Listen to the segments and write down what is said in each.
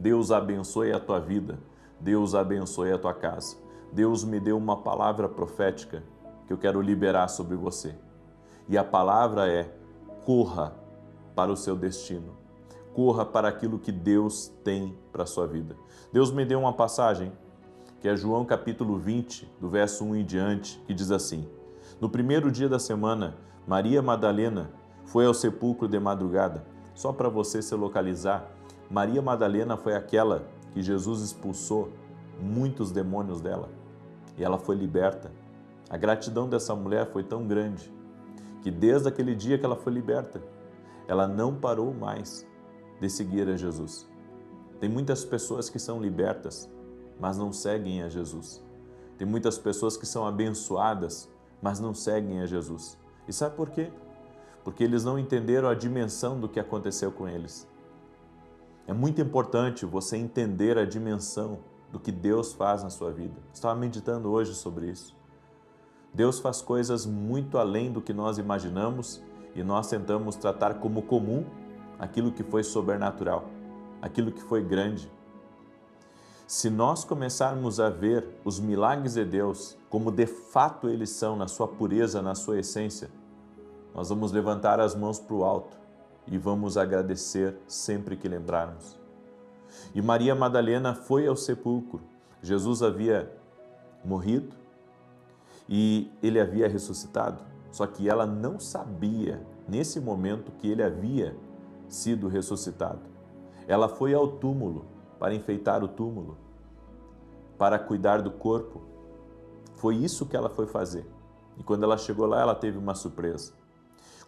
Deus abençoe a tua vida, Deus abençoe a tua casa. Deus me deu uma palavra profética que eu quero liberar sobre você. E a palavra é: corra para o seu destino. Corra para aquilo que Deus tem para a sua vida. Deus me deu uma passagem, que é João capítulo 20, do verso 1 em diante, que diz assim: no primeiro dia da semana, Maria Madalena foi ao sepulcro de madrugada. Só para você se localizar, Maria Madalena foi aquela que Jesus expulsou muitos demônios dela e ela foi liberta. A gratidão dessa mulher foi tão grande que desde aquele dia que ela foi liberta, ela não parou mais de seguir a Jesus. Tem muitas pessoas que são libertas, mas não seguem a Jesus. Tem muitas pessoas que são abençoadas, mas não seguem a Jesus. E sabe por quê? Porque eles não entenderam a dimensão do que aconteceu com eles. É muito importante você entender a dimensão do que Deus faz na sua vida. Estava meditando hoje sobre isso. Deus faz coisas muito além do que nós imaginamos e nós tentamos tratar como comum aquilo que foi sobrenatural, aquilo que foi grande. Se nós começarmos a ver os milagres de Deus como de fato eles são, na sua pureza, na sua essência, nós vamos levantar as mãos para o alto e vamos agradecer sempre que lembrarmos. E Maria Madalena foi ao sepulcro. Jesus havia morrido e ele havia ressuscitado, só que ela não sabia nesse momento que ele havia sido ressuscitado. Ela foi ao túmulo para enfeitar o túmulo, para cuidar do corpo. Foi isso que ela foi fazer. E quando ela chegou lá, ela teve uma surpresa.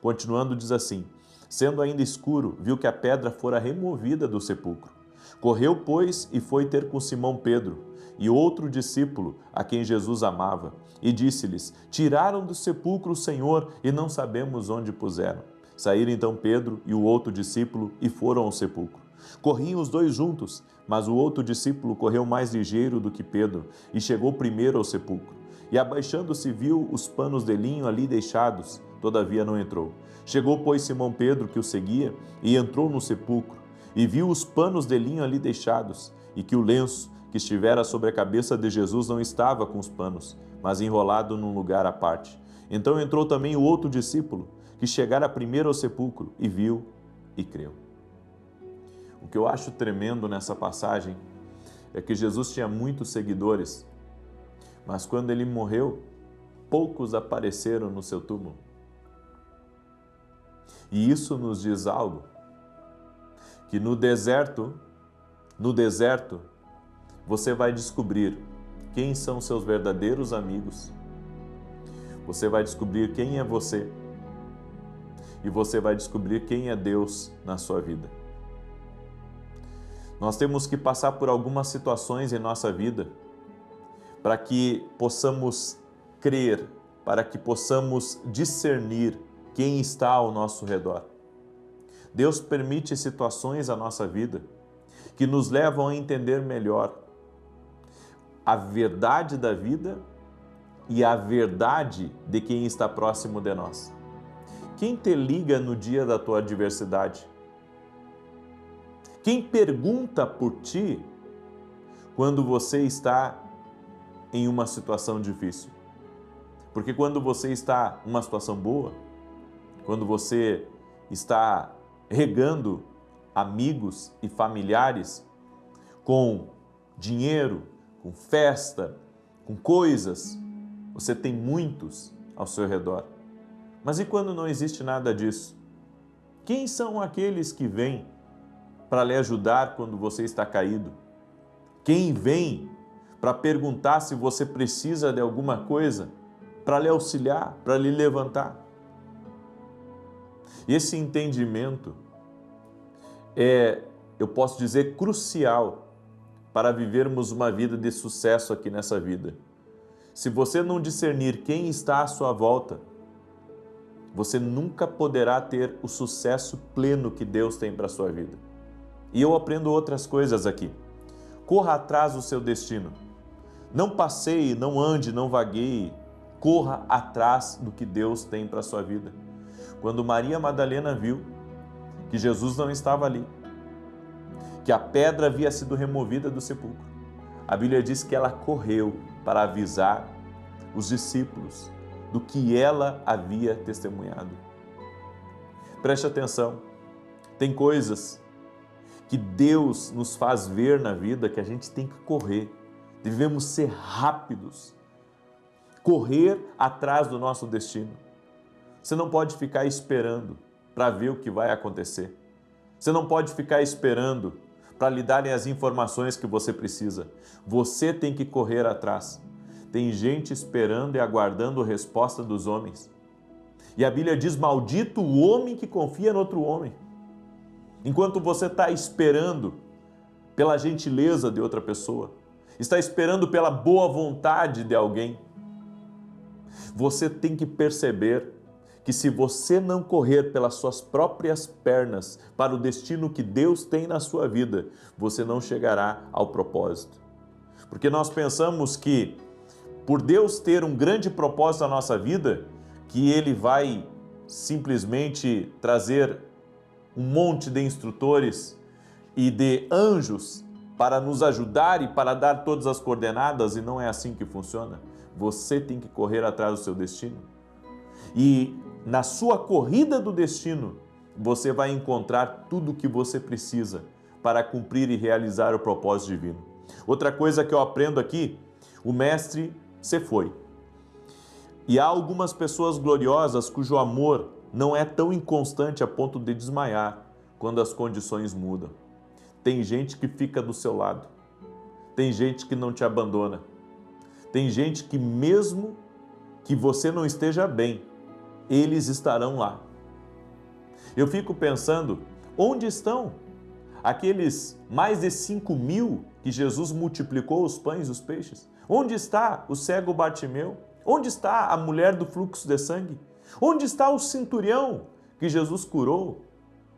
Continuando, diz assim: sendo ainda escuro, viu que a pedra fora removida do sepulcro. Correu, pois, e foi ter com Simão Pedro e outro discípulo a quem Jesus amava, e disse-lhes: tiraram do sepulcro o Senhor e não sabemos onde puseram. Saíram então Pedro e o outro discípulo e foram ao sepulcro. Corriam os dois juntos, mas o outro discípulo correu mais ligeiro do que Pedro e chegou primeiro ao sepulcro. E abaixando-se viu os panos de linho ali deixados, todavia não entrou. Chegou, pois, Simão Pedro, que o seguia, e entrou no sepulcro, e viu os panos de linho ali deixados, e que o lenço que estivera sobre a cabeça de Jesus não estava com os panos, mas enrolado num lugar à parte. Então entrou também o outro discípulo, que chegara primeiro ao sepulcro, e viu e creu. O que eu acho tremendo nessa passagem é que Jesus tinha muitos seguidores, mas quando ele morreu, poucos apareceram no seu túmulo. E isso nos diz algo, que no deserto, você vai descobrir quem são seus verdadeiros amigos, você vai descobrir quem é você, e você vai descobrir quem é Deus na sua vida. Nós temos que passar por algumas situações em nossa vida para que possamos crer, para que possamos discernir quem está ao nosso redor. Deus permite situações à nossa vida que nos levam a entender melhor a verdade da vida e a verdade de quem está próximo de nós. Quem te liga no dia da tua adversidade? Quem pergunta por ti quando você está em uma situação difícil? Porque quando você está em uma situação boa, quando você está regando amigos e familiares com dinheiro, com festa, com coisas, você tem muitos ao seu redor. Mas e quando não existe nada disso? Quem são aqueles que vêm para lhe ajudar quando você está caído? Quem vem para perguntar se você precisa de alguma coisa, para lhe auxiliar, para lhe levantar? Esse entendimento é, eu posso dizer, crucial para vivermos uma vida de sucesso aqui nessa vida. Se você não discernir quem está à sua volta, você nunca poderá ter o sucesso pleno que Deus tem para a sua vida. E eu aprendo outras coisas aqui. Corra atrás do seu destino. Não passeie, não ande, não vagueie. Corra atrás do que Deus tem para a sua vida. Quando Maria Madalena viu que Jesus não estava ali, que a pedra havia sido removida do sepulcro, a Bíblia diz que ela correu para avisar os discípulos do que ela havia testemunhado. Preste atenção, tem coisas que Deus nos faz ver na vida que a gente tem que correr, devemos ser rápidos, correr atrás do nosso destino. Você não pode ficar esperando para ver o que vai acontecer. Você não pode ficar esperando para lhe darem as informações que você precisa. Você tem que correr atrás. Tem gente esperando e aguardando a resposta dos homens. E a Bíblia diz, maldito o homem que confia no outro homem. Enquanto você está esperando pela gentileza de outra pessoa, está esperando pela boa vontade de alguém, você tem que perceber que se você não correr pelas suas próprias pernas para o destino que Deus tem na sua vida, você não chegará ao propósito. Porque nós pensamos que, por Deus ter um grande propósito na nossa vida, que Ele vai simplesmente trazer um monte de instrutores e de anjos para nos ajudar e para dar todas as coordenadas, e não é assim que funciona. Você tem que correr atrás do seu destino. E na sua corrida do destino, você vai encontrar tudo o que você precisa para cumprir e realizar o propósito divino. Outra coisa que eu aprendo aqui, o mestre se foi. E há algumas pessoas gloriosas cujo amor não é tão inconstante a ponto de desmaiar quando as condições mudam. Tem gente que fica do seu lado. Tem gente que não te abandona. Tem gente que mesmo que você não esteja bem, eles estarão lá. Eu fico pensando, onde estão aqueles mais de 5.000 que Jesus multiplicou os pães e os peixes? Onde está o cego Bartimeu? Onde está a mulher do fluxo de sangue? Onde está o centurião que Jesus curou?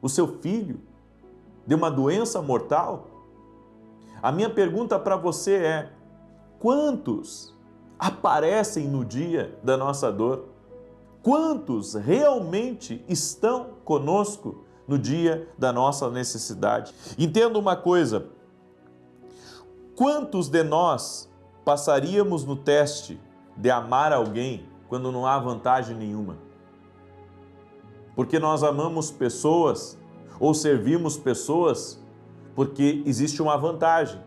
O seu filho de uma doença mortal? A minha pergunta para você é, quantos aparecem no dia da nossa dor? Quantos realmente estão conosco no dia da nossa necessidade? Entenda uma coisa, quantos de nós passaríamos no teste de amar alguém quando não há vantagem nenhuma? Porque nós amamos pessoas ou servimos pessoas porque existe uma vantagem.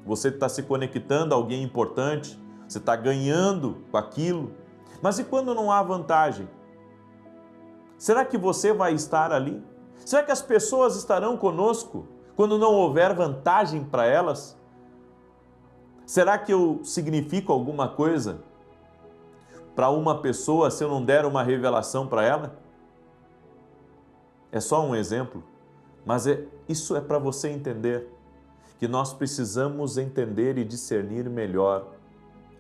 Você está se conectando a alguém importante, você está ganhando com aquilo. Mas e quando não há vantagem? Será que você vai estar ali? Será que as pessoas estarão conosco quando não houver vantagem para elas? Será que eu significo alguma coisa para uma pessoa se eu não der uma revelação para ela? É só um exemplo, mas isso é para você entender que nós precisamos entender e discernir melhor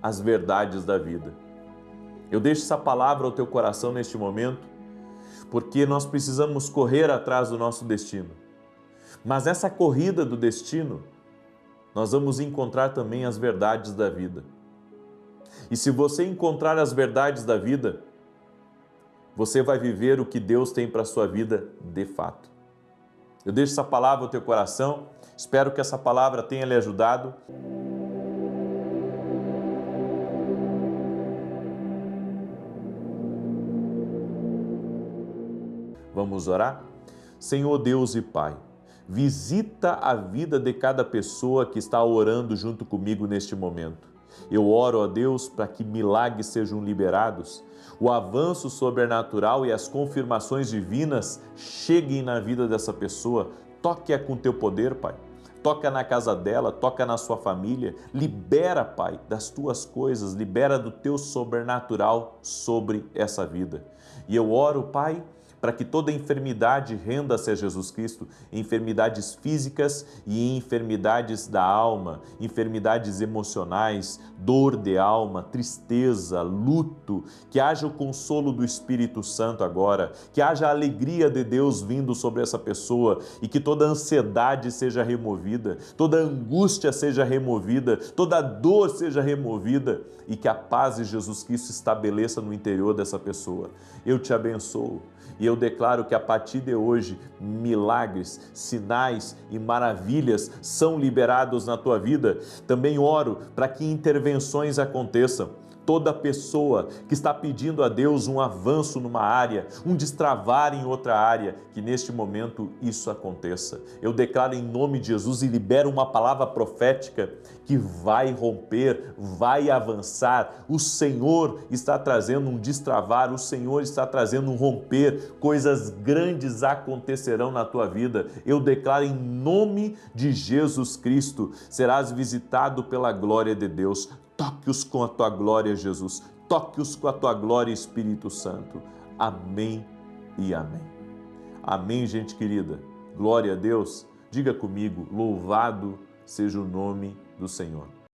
as verdades da vida. Eu deixo essa palavra ao teu coração neste momento, porque nós precisamos correr atrás do nosso destino. Mas nessa corrida do destino, nós vamos encontrar também as verdades da vida. E se você encontrar as verdades da vida, você vai viver o que Deus tem para a sua vida de fato. Eu deixo essa palavra ao teu coração, espero que essa palavra tenha lhe ajudado. Vamos orar? Senhor Deus e Pai, visita a vida de cada pessoa que está orando junto comigo neste momento. Eu oro a Deus para que milagres sejam liberados, o avanço sobrenatural e as confirmações divinas cheguem na vida dessa pessoa. Toque-a com teu poder, Pai. Toca na casa dela, toca na sua família. Libera, Pai, das tuas coisas, libera do teu sobrenatural sobre essa vida. E eu oro, Pai, para que toda enfermidade renda-se a Jesus Cristo, enfermidades físicas e enfermidades da alma, enfermidades emocionais, dor de alma, tristeza, luto, que haja o consolo do Espírito Santo agora, que haja a alegria de Deus vindo sobre essa pessoa e que toda ansiedade seja removida, toda angústia seja removida, toda dor seja removida e que a paz de Jesus Cristo estabeleça no interior dessa pessoa. Eu te abençoo. E eu declaro que a partir de hoje, milagres, sinais e maravilhas são liberados na tua vida. Também oro para que intervenções aconteçam. Toda pessoa que está pedindo a Deus um avanço numa área, um destravar em outra área, que neste momento isso aconteça. Eu declaro em nome de Jesus e libero uma palavra profética que vai romper, vai avançar. O Senhor está trazendo um destravar, o Senhor está trazendo um romper. Coisas grandes acontecerão na tua vida. Eu declaro em nome de Jesus Cristo, serás visitado pela glória de Deus. Toque-os com a tua glória, Jesus. Toque-os com a tua glória, Espírito Santo. Amém e amém. Amém, gente querida. Glória a Deus. Diga comigo, louvado seja o nome do Senhor.